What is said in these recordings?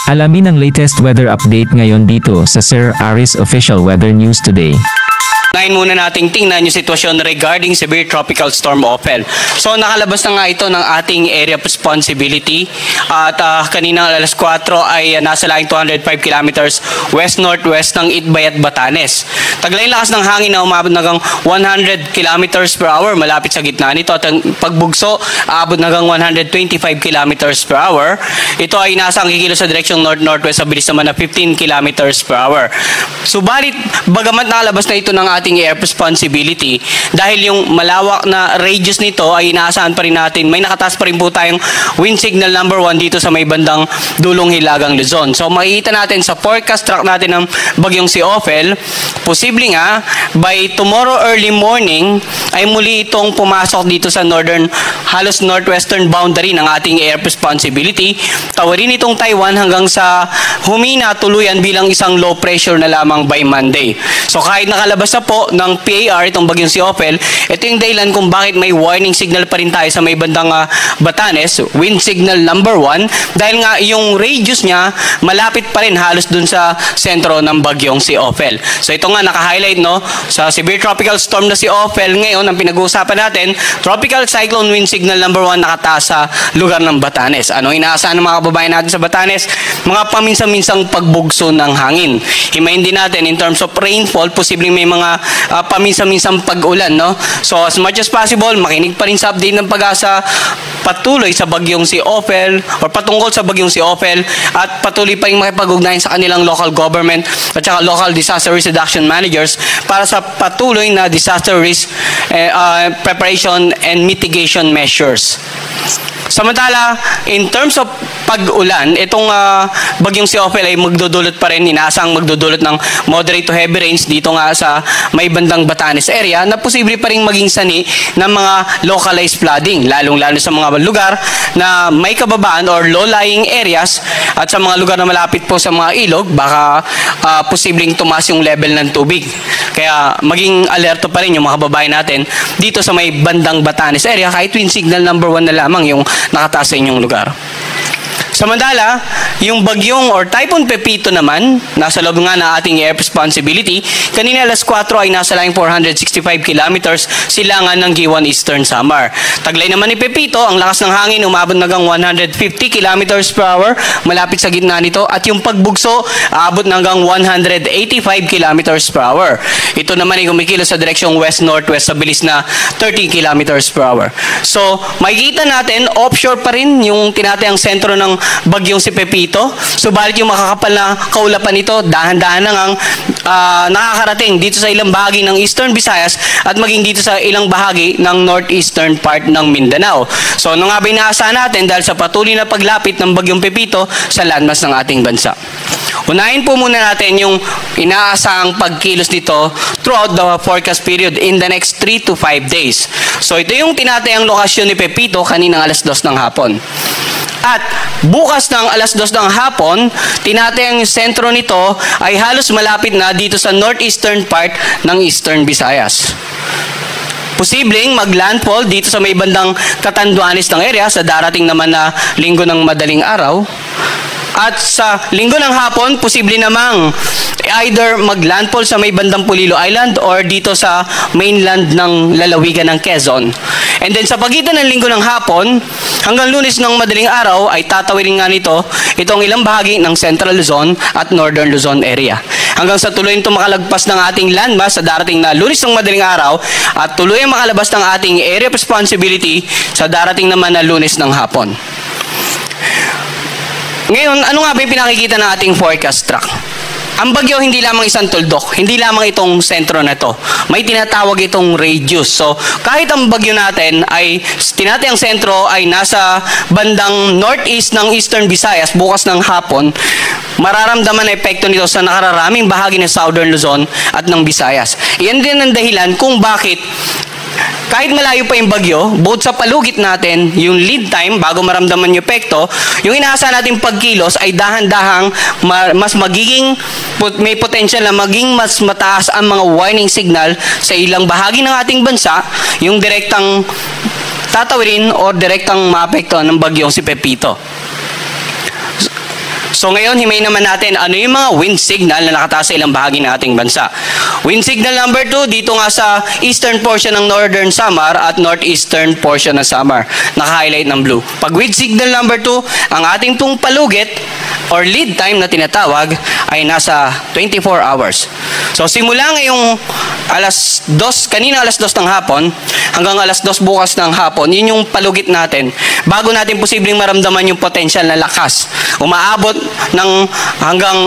Alamin ang latest weather update ngayon dito sa Sir Aris Official Weather News Today. Ngayon muna nating tingnan yung sitwasyon regarding severe tropical storm Ophel. So nakalabas na nga ito ng ating area of responsibility at kanina alas 4 ay nasa laing 205 kilometers west-northwest ng Itbay at Batanes. Taglay lakas ng hangin na umabot hanggang 100 kilometers per hour malapit sa gitna nito at ang pagbugso aabot hanggang 125 kilometers per hour. Ito ay nasa ang kikilos sa direksyong north-northwest sa bilis naman na 15 kilometers per hour. Subalit, bagamat nakalabas na ito ng ating air responsibility, dahil yung malawak na radius nito ay inaasahan pa rin natin, may nakataas pa rin po tayong wind signal number 1 dito sa may bandang dulong Hilagang Luzon. So makikita natin sa forecast track natin ng bagyong si Ophel, posible nga by tomorrow early morning ay muli itong pumasok dito sa northern, halos northwestern boundary ng ating air responsibility. Tawarin itong Taiwan hanggang sa humina tuluyan bilang isang low pressure na lamang by Monday. So kahit nakalabas na po ng PAR itong bagyong si Ophel, ito yung dahilan kung bakit may warning signal pa rin tayo sa may bandang Batanes, wind signal number 1, dahil nga yung radius niya malapit pa rin halos dun sa sentro ng bagyong si Ophel. So ito nga naka-highlight no sa severe tropical storm na si Ophel. Ngayon ang pinag-uusapan natin, tropical cyclone wind signal number 1 nakataas sa lugar ng Batanes. Ano inaasahan ng mga kababayan natin sa Batanes? Mga paminsan-minsang pagbugso ng hangin. Himayin din natin in terms of rainfall, posibleng may mga paminsan-minsang pag-ulan, no? So as much as possible, makinig pa rin sa update ng Pag-asa patuloy sa bagyong si Ophel or patungkol sa bagyong si Ophel at patuloy pa rin makipag-ugnayan sa kanilang local government at saka local disaster risk reduction managers para sa patuloy na disaster risk preparation and mitigation measures. Samantala, in terms of pag-ulan, itong bagyong si Ophel ay magdudulot pa rin, inaasang magdudulot ng moderate to heavy rains dito nga sa may bandang Batanes area na posible pa rin maging sani ng mga localized flooding, lalong-lalo sa mga lugar na may kababaan or low-lying areas at sa mga lugar na malapit po sa mga ilog, baka posibleng tumaas yung level ng tubig. Kaya maging alerto pa rin yung mga kababayan natin dito sa may bandang Batanes area kahit wind signal number 1 na lamang yung nakataas sa inyong lugar. Samantala, yung bagyong or Typhoon Pepito naman, nasa loob nga na ating air responsibility, kanina alas 4 ay nasa laing 465 kilometers silangan ng Giwan Eastern Samar. Taglay naman ni Pepito, ang lakas ng hangin umabot hanggang 150 kilometers per hour malapit sa gitna nito at yung pagbugso aabot hanggang 185 kilometers per hour. Ito naman ay kumikilos sa direksyong west-northwest sa bilis na 30 kilometers per hour. So, makikita natin, offshore pa rin yung tinatayang sentro ng bagyong si Pepito. Subalit yung makakapal na kaulapan nito, dahan-dahan na ngang nakakarating dito sa ilang bahagi ng Eastern Visayas at maging dito sa ilang bahagi ng northeastern part ng Mindanao. So ano nga ba inaasahan natin dahil sa patuloy na paglapit ng bagyong Pepito sa landmass ng ating bansa? Unahin po muna natin yung inaasahang pagkilos nito throughout the forecast period in the next 3 to 5 days. So ito yung tinatayang lokasyon ni Pepito kaninang alas 2 ng hapon. At bukas ng alas 2 ng hapon, tinatayang sentro nito ay halos malapit na dito sa northeastern part ng Eastern Visayas. Posibleng mag-landfall dito sa may bandang Catanduanes ng area sa darating naman na linggo ng madaling araw. At sa linggo ng hapon, posible namang either mag-landfall sa may bandang Pulilo Island or dito sa mainland ng lalawigan ng Quezon. And then sa pagitan ng linggo ng hapon, hanggang Lunes ng madaling araw ay tatawirin nga nito itong ilang bahagi ng Central Luzon at Northern Luzon area. Hanggang sa tuloy nito makalagpas ng ating landmass sa darating na Lunes ng madaling araw at tuloy makalabas ng ating area of responsibility sa darating naman na Lunes ng hapon. Ngayon, ano nga ba yung pinakikita ng ating forecast track? Ang bagyo hindi lamang isang tuldok, hindi lamang itong sentro na to. May tinatawag itong radius. So, kahit ang bagyo natin ay tinatayang sentro ay nasa bandang northeast ng Eastern Visayas bukas ng hapon, mararamdaman ang epekto nito sa nakararaming bahagi ng Southern Luzon at ng Visayas. Iyan din ang dahilan kung bakit kahit malayo pa yung bagyo, bukod sa palugit natin, yung lead time bago maramdaman yung epekto, yung inaasahan natin pagkilos ay dahan-dahang mas magiging, may potential na maging mas mataas ang mga warning signal sa ilang bahagi ng ating bansa, yung direktang tatawirin o direktang maapekto ng bagyong si Pepito. So ngayon, himay naman natin ano yung mga wind signal na nakataas sa ilang bahagi ng ating bansa. Wind signal number 2, dito nga sa eastern portion ng northern Samar at northeastern portion ng Samar. Naka-highlight ng blue. Pag wind signal number 2, ang ating pong palugit or lead time na tinatawag ay nasa 24 hours. So simula ngayong kanina alas 2 ng hapon hanggang alas 2 bukas ng hapon, yun yung palugit natin bago natin posibleng maramdaman yung potential na lakas. Umaabot ng hanggang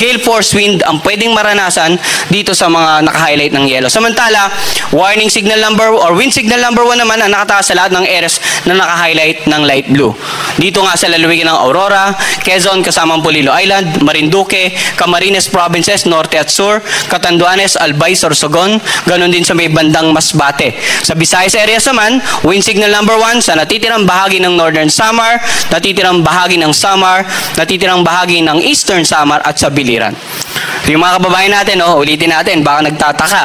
gale force wind ang pwedeng maranasan dito sa mga naka-highlight ng yellow. Samantala, warning signal number or wind signal number 1 naman ang nakataas sa lahat ng areas na naka-highlight ng light blue. Dito nga sa lalawigan ng Aurora, Quezon kasamang Polillo Island, Marinduque, Camarines Provinces, Norte at Sur, Catanduanes, Albay, Sorsogon, ganun din sa may bandang Masbate. Sa Visayas areas naman, wind signal number 1 sa natitirang bahagi ng Northern Samar, natitirang bahagi ng Samar, natitirang bahagi ng Eastern Samar at sa Biliran. Yung mga kababayan natin, ulitin natin, baka nagtataka.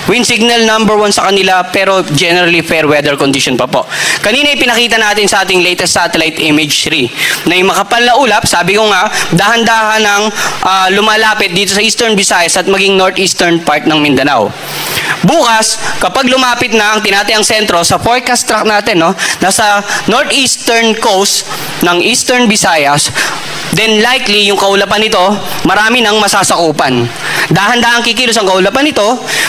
Wind signal number 1 sa kanila pero generally fair weather condition pa po. Kanina ipinakita natin sa ating latest satellite image 3 na yung makapal na ulap, sabi ko nga, dahan-dahan ng lumalapit dito sa Eastern Visayas at maging northeastern part ng Mindanao. Bukas, kapag lumapit na ang tinatayang sentro sa forecast track natin, nasa northeastern coast ng Eastern Visayas, then likely yung kaulapan nito, marami nang masasakupan. Dahan-dahan kikilos ang kaulapan nito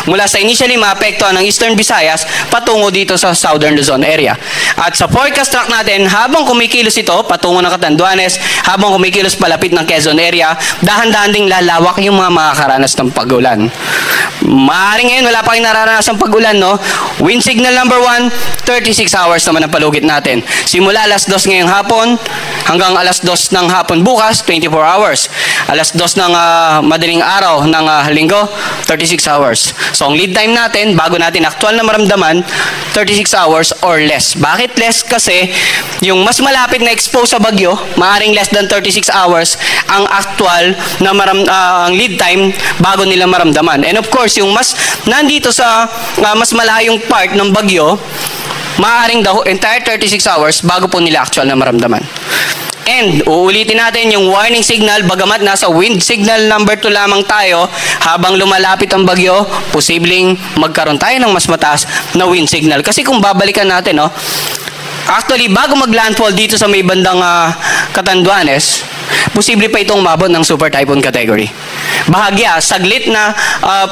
mula sa initially maapektuhan ng Eastern Visayas patungo dito sa Southern Luzon area. At sa forecast track natin, habang kumikilos ito patungo ng Catanduanes, habang kumikilos palapit ng Quezon area, dahan-dahan ding lalawak yung mga makakaranas ng pag-ulan. Maaaring ngayon wala pa kayong nararanasang pag-ulan, Wind signal number 1, 36 hours naman ang palugit natin. Simula alas 2 ngayong hapon hanggang alas 2 ng hapon bukas, 24 hours. Alas 2 ng madaling araw ng linggo, 36 hours. So ang lead time natin, bago natin aktual na maramdaman, 36 hours or less. Bakit less? Kasi yung mas malapit na expose sa bagyo, maaaring less than 36 hours ang actual na ang lead time bago nila maramdaman. And of course, yung mas nandito sa mas malayong part ng bagyo, maaaring the entire 36 hours bago po nila actual na maramdaman. And uulitin natin yung warning signal, bagamat nasa wind signal number 2 lamang tayo, habang lumalapit ang bagyo, posibleng magkaroon tayo ng mas mataas na wind signal. Kasi kung babalikan natin, actually bago maglandfall dito sa may bandang Catanduanes, posible pa itong umabot ng super typhoon category. Bahagya, saglit na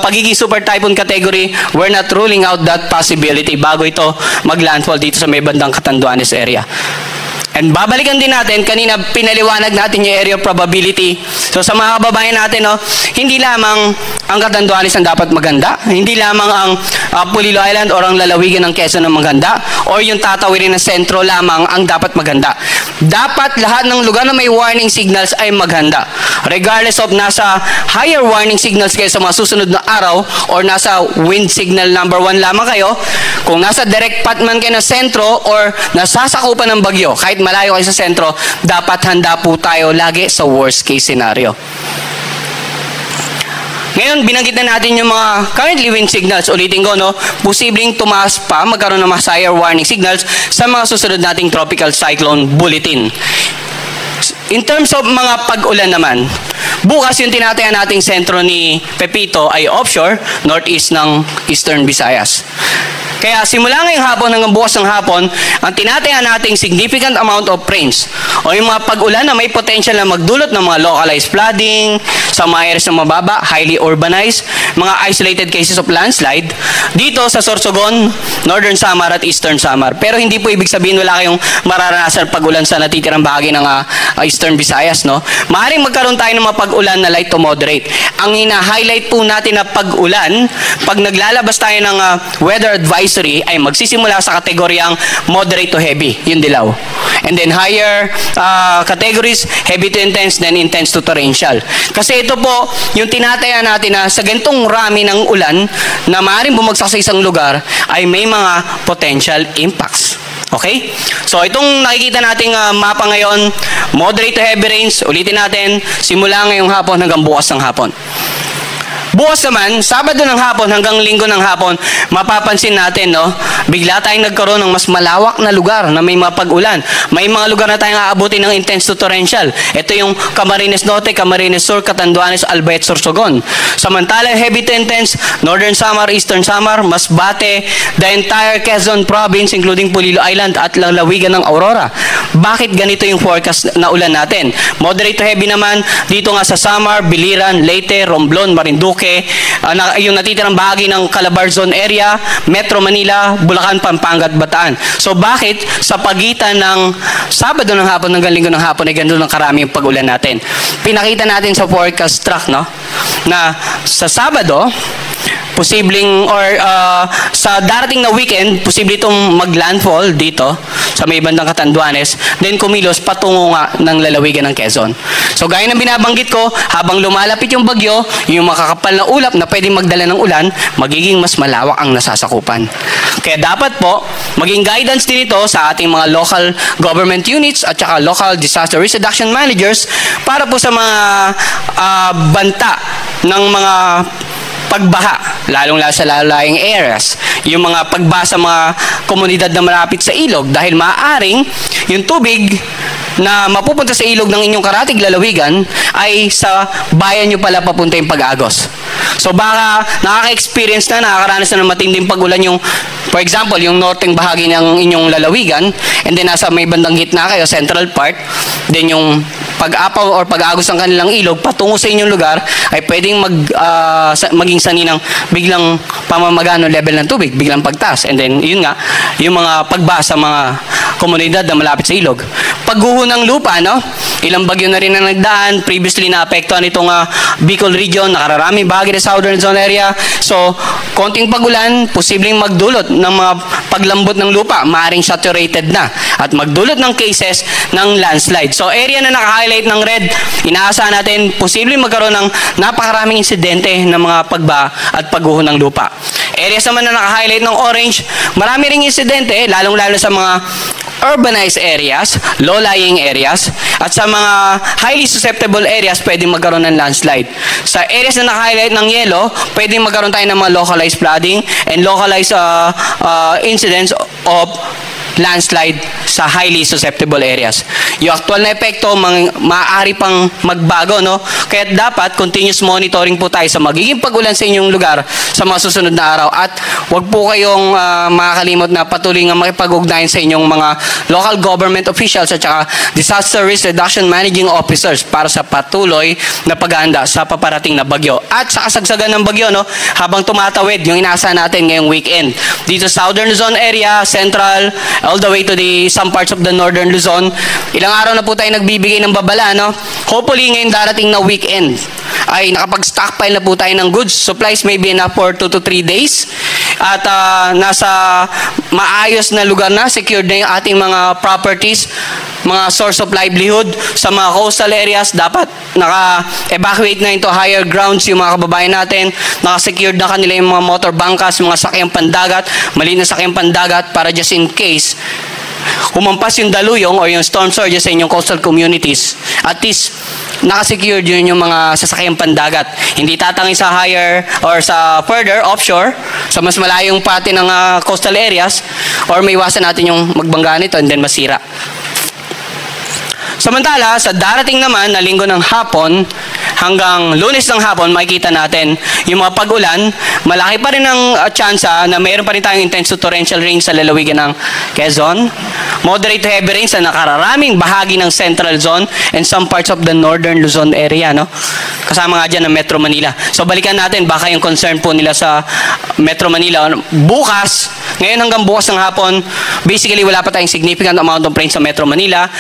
pagiging super typhoon category, we're not ruling out that possibility bago ito maglandfall dito sa may bandang Catanduanes area. And babalikan din natin, kanina pinaliwanag natin yung area of probability. So sa mga kababayan natin, hindi lamang ang Catanduanes ang dapat maganda, hindi lamang ang Polillo Island o ang lalawigan ng Quezon ang maganda, or yung tatawirin ng sentro lamang ang dapat maganda. Dapat lahat ng lugar na may warning signals ay maghanda. Regardless of nasa higher warning signals kayo sa mga susunod na araw or nasa wind signal number 1 lamang kayo, kung nasa direct path man kayo ng sentro or nasasakupan ng bagyo, kahit malayo kayo sa sentro, dapat handa po tayo lagi sa worst case scenario. Ngayon, binanggit na natin yung mga currently wind signals. Ulitin ko, posibleng tumaas pa, magkaroon ng mas higher warning signals sa mga susunod nating tropical cyclone bulletin. In terms of mga pag-ulan naman, bukas yung tinatayan nating sentro ni Pepito ay offshore, northeast ng Eastern Visayas. Kaya simula ngayong hapon hanggang bukas ng hapon, ang tinatayan nating significant amount of rains o yung mga pag-ulan na may potential na magdulot ng mga localized flooding sa mga areas na mababa, highly urbanized, mga isolated cases of landslide dito sa Sorsogon, Northern Samar at Eastern Samar. Pero hindi po ibig sabihin wala kayong mararanasan pag-ulan sa natitirang bahagi ng Eastern Visayas, Maaaring magkaroon tayo ng mga pag-ulan na light to moderate. Ang hina-highlight po natin na pag-ulan, pag naglalabas tayo ng weather advisory, ay magsisimula sa kategoryang moderate to heavy, yung dilaw. And then higher categories, heavy to intense, then intense to torrential. Kasi ito po, yung tinataya natin na sa ganitong rami ng ulan na maaaring bumagsak sa isang lugar, ay may mga potential impacts. Okay? So itong nakikita nating mapa ngayon, moderate to heavy rains, ulitin natin, simula ngayong hapon hanggang bukas ng hapon. Bukas naman, Sabado ng hapon hanggang Linggo ng hapon, mapapansin natin, no, bigla tayong nagkaroon ng mas malawak na lugar na may mapag-ulan. May mga lugar na tayong aabutin ng intense to torrential. Ito yung Camarines Norte, Camarines Sur, Catanduanes, Albay at Sorsogon. Samantala, heavy to intense, Northern Samar, Eastern Samar, Masbate, the entire Quezon Province, including Pulilo Island at lalawigan ng Aurora. Bakit ganito yung forecast na ulan natin? Moderate to heavy naman, dito nga sa Samar, Biliran, Leyte, Romblon, Marinduque, yung natitirang bahagi ng Calabarzon area, Metro Manila, Bulacan, Pampanga at Bataan. So bakit sa pagitan ng Sabado ng hapon hanggang Linggo ng hapon ay ganito ng karami yung pag-ulan natin? Pinakita natin sa forecast track, no, na sa Sabado, posibleng or sa darating na weekend, posible itong maglandfall dito sa may bandang Catanduanes, then kumilos patungo nga ng lalawigan ng Quezon. So gaya ng binabanggit ko, habang lumalapit yung bagyo, yung makakapal na ulap na pwedeng magdala ng ulan, magiging mas malawak ang nasasakupan. Kaya dapat po, maging guidance din ito sa ating mga local government units at saka local disaster risk reduction managers para po sa mga banta ng mga pagbaha, lalong-lalo sa lalayong areas, yung mga pagbaha sa mga komunidad na malapit sa ilog dahil maaaring yung tubig na mapupunta sa ilog ng inyong karatig lalawigan ay sa bayan nyo pala papunta yung pag-agos. So baka nakaka-experience na, nakakaranas na ng matinding pag-ulan yung, for example, yung northeng bahagi ng inyong lalawigan, and then nasa may bandang gitna kayo, central part, then yung pag-apaw or pag-agos ng kanilang ilog patungo sa inyong lugar ay pwedeng maging sani ng biglang pamamagano level ng tubig, biglang pagtaas. And then yun nga, yung mga pagbaha sa mga komunidad na malapit sa ilog. Pagguho ng lupa, no? Ilang bagyo na rin na nagdaan, previously naapektuhan itong Bicol region, nakararaming bahagi ng southern zone area. So, konting pagulan, posibleng magdulot ng mga paglambot ng lupa, maaaring saturated na, at magdulot ng cases ng landslide. So, area na naka-highlight ng red, inaasahan natin, posibleng magkaroon ng napakaraming insidente ng mga pagbaha at pagguho ng lupa. Areas naman na naka-highlight ng orange, marami ring insidente, lalong-lalo sa mga urbanized areas, low-lying areas, at sa mga highly susceptible areas, pwedeng magkaroon ng landslide. Sa areas na naka-highlight ng yellow, pwedeng magkaroon tayo ng mga localized flooding and localized incidents of landslide sa highly susceptible areas. Yung actual na epekto, maaari pang magbago, no? Kaya dapat continuous monitoring po tayo sa magiging pag-ulan sa inyong lugar sa mga susunod na araw. At wag po kayong makakalimot na patuloy nga makipag-ugnayan sa inyong mga local government officials at saka disaster risk reduction managing officers para sa patuloy na paghahanda sa paparating na bagyo. At sa kasagsagan ng bagyo, no, habang tumatawid yung inaasahan natin ngayong weekend. Dito southern Luzon area, central, all the way to the some parts of the northern Luzon. Ilang araw na po tayo nagbibigay ng babala, no? Hopefully ngayong darating na weekend ay nakapag-stockpile na po tayo ng goods. Supplies may be enough for 2 to 3 days. At nasa maayos na lugar na, secured na yung ating mga properties, mga source of livelihood. Sa mga coastal areas, dapat naka-evacuate na into higher grounds yung mga kababayan natin. Naka-secured na kanila yung mga motor bangkas, mga sakyang pandagat, maliit na sakyang pandagat para just in case humampas yung daluyong o yung storm surges sa inyong coastal communities. At least, nakasecured yun yung mga sasakyang pandagat. Hindi tatangin sa higher or sa further offshore, sa mas malayong pati ng coastal areas, or may iwasan natin yung magbangga nito and then masira. Samantala, sa darating naman na linggo ng hapon hanggang Lunes ng hapon, makikita natin yung mga pag-ulan. Malaki pa rin ang tsansa na mayroon pa rin tayong intense to torrential rain sa lalawigan ng Quezon. Moderate to heavy rain sa nakararaming bahagi ng Central Zone and some parts of the Northern Luzon area, no? Kasama nga dyan ng Metro Manila. So balikan natin baka yung concern po nila sa Metro Manila. Bukas, ngayon hanggang bukas ng hapon, basically wala pa tayong significant amount of rain sa Metro Manila.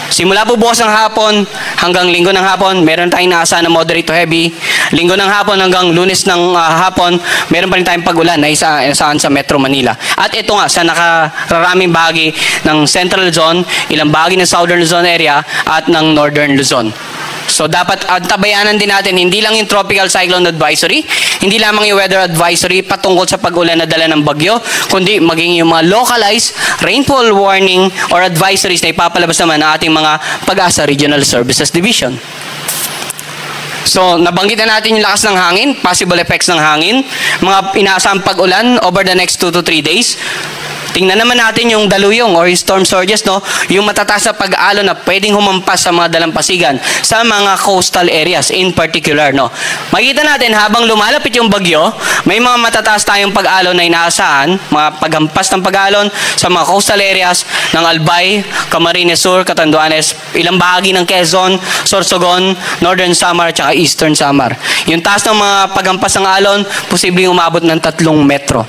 Simula po bukas ng hapon hanggang linggo ng hapon, meron tayong naasahan na moderate to heavy. Linggo ng hapon hanggang Lunes ng hapon, meron pa rin tayong pag-ulan na isaan sa Metro Manila. At ito nga, sa nakararaming bahagi ng Central Luzon, ilang bahagi ng Southern Luzon area at ng Northern Luzon. So dapat tabayanan din natin, hindi lang yung tropical cyclone advisory, hindi lamang yung weather advisory patungkol sa pag-ulan na dala ng bagyo, kundi maging yung mga localized rainfall warning or advisories na ipapalabas naman ng ating mga Pag-asa Regional Services Division. So, nabanggit na natin yung lakas ng hangin, possible effects ng hangin, mga inaasahang pag-ulan over the next 2 to 3 days. Tingnan naman natin yung daluyong or yung storm surges, no? Yung matataas na pag-alon na pwedeng humampas sa mga dalampasigan sa mga coastal areas in particular, no? Makikita natin habang lumalapit yung bagyo, may mga matataas tayong pag-alon na inaasahan, mga paghampas ng pag-alon sa mga coastal areas ng Albay, Camarines Sur, Catanduanes, ilang bahagi ng Quezon, Sorsogon, Northern Samar, at Eastern Samar. Yung taas ng mga paghampas ng alon, posibleng umabot ng 3 metro.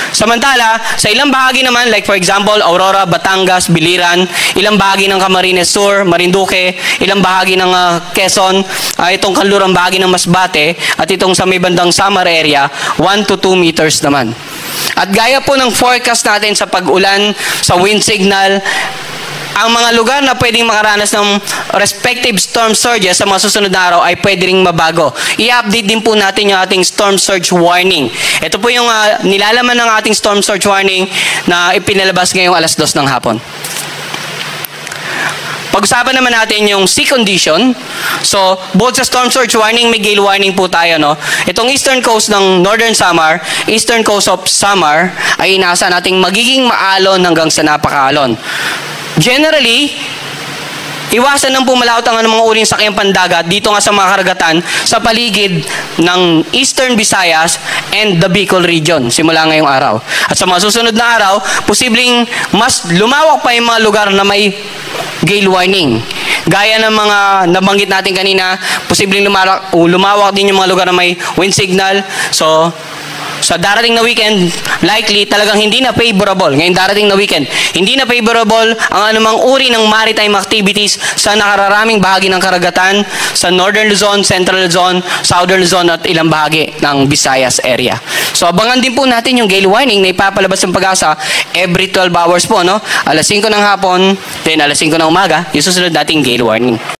Samantala, sa ilang bahagi naman, like for example, Aurora, Batangas, Biliran, ilang bahagi ng Camarines Sur, Marinduque, ilang bahagi ng Quezon, itong kanlurang bahagi ng Masbate, at itong sa may bandang Samar area, 1 to 2 meters naman. At gaya po ng forecast natin sa pag-ulan, sa wind signal, ang mga lugar na pwedeng makaranas ng respective storm surges sa mga susunod na araw ay pwede ring mabago. I-update din po natin yung ating storm surge warning. Ito po yung nilalaman ng ating storm surge warning na ipinalabas ngayong 2:00 ng hapon. Pag-usapan naman natin yung sea condition. So, both sa storm surge warning, may gale warning po tayo, no? Itong eastern coast ng Northern Samar, eastern coast of Samar, ay inaasahan nating magiging maalon hanggang sa napakaalon. Generally, iwasan ng pumalawat ang mga uling sakyang pandagat dito nga sa mga karagatan sa paligid ng Eastern Visayas and the Bicol region simula ngayong araw. At sa mga susunod na araw, posibleng mas lumawak pa yung mga lugar na may gale warning. Gaya ng mga nabanggit natin kanina, posibleng lumawak din yung mga lugar na may wind signal. So, sa darating na weekend, likely talagang hindi na favorable. Ngayong darating na weekend, hindi na favorable ang anumang uri ng maritime activities sa nakararaming bahagi ng karagatan, sa Northern Luzon, Central Luzon, Southern Luzon at ilang bahagi ng Visayas area. So abangan din po natin yung gale warning na ipapalabas ng Pag-asa every 12 hours po, no? 5:00 ng hapon, then 5:00 ng umaga, yung susunod nating gale warning.